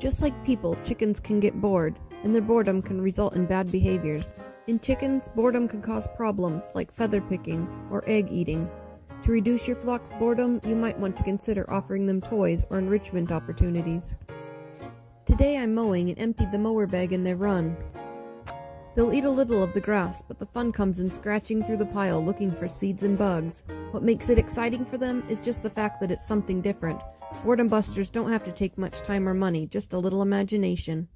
Just like people, chickens can get bored, and their boredom can result in bad behaviors. In chickens, boredom can cause problems like feather picking or egg eating. To reduce your flock's boredom, you might want to consider offering them toys or enrichment opportunities. Today I'm mowing and emptied the mower bag in their run. They'll eat a little of the grass, but the fun comes in scratching through the pile looking for seeds and bugs. What makes it exciting for them is just the fact that it's something different. Boredom busters don't have to take much time or money, just a little imagination.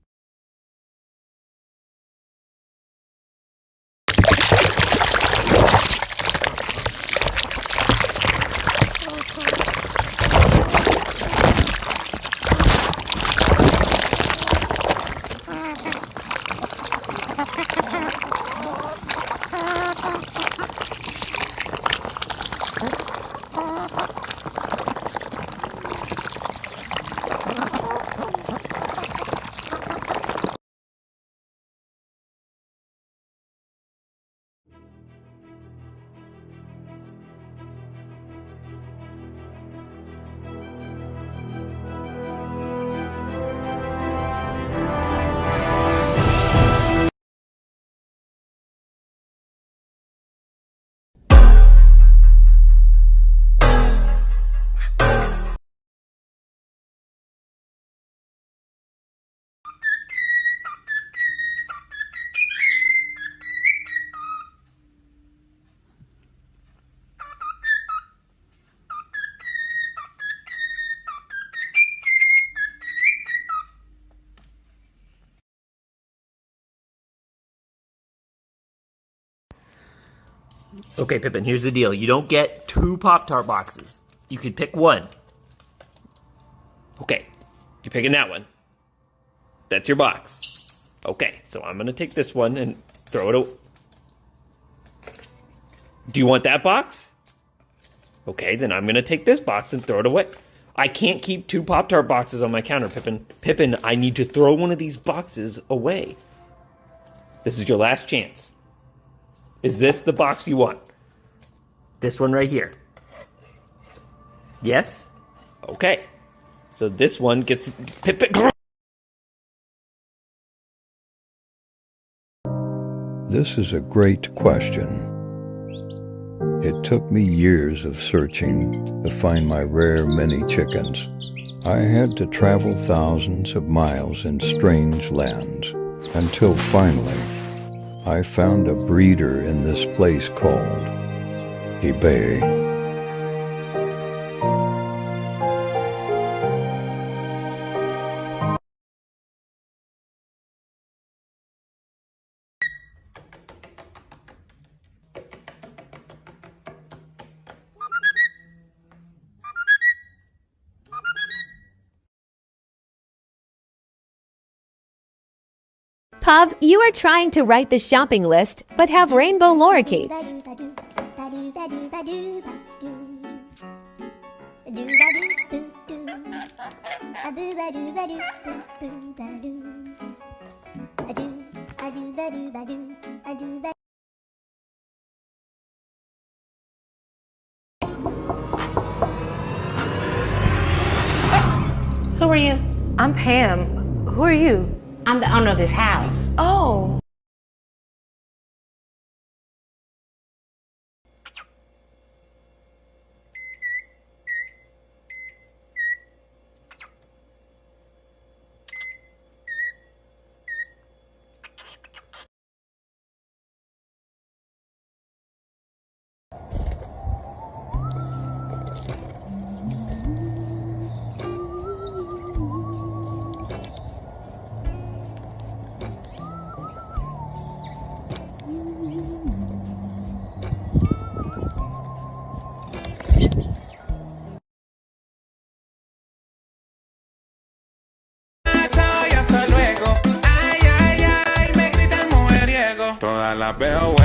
Okay, Pippin, here's the deal. You don't get 2 Pop-Tart boxes. You can pick one. Okay, you're picking that one. That's your box. Okay, so I'm gonna take this one and throw it away. Do you want that box? Okay, then I'm gonna take this box and throw it away. I can't keep 2 Pop-Tart boxes on my counter, Pippin. Pippin, I need to throw one of these boxes away. This is your last chance. Is this the box you want? This one right here. Yes? Okay. So this one gets Pippin. This is a great question. It took me years of searching to find my rare mini chickens. I had to travel thousands of miles in strange lands until finally I found a breeder in this place called eBay. Pav, you are trying to write the shopping list, but have rainbow lorikeets. Who are you? I'm Pam. Who are you? I'm the owner of this house. Oh. Todas las veo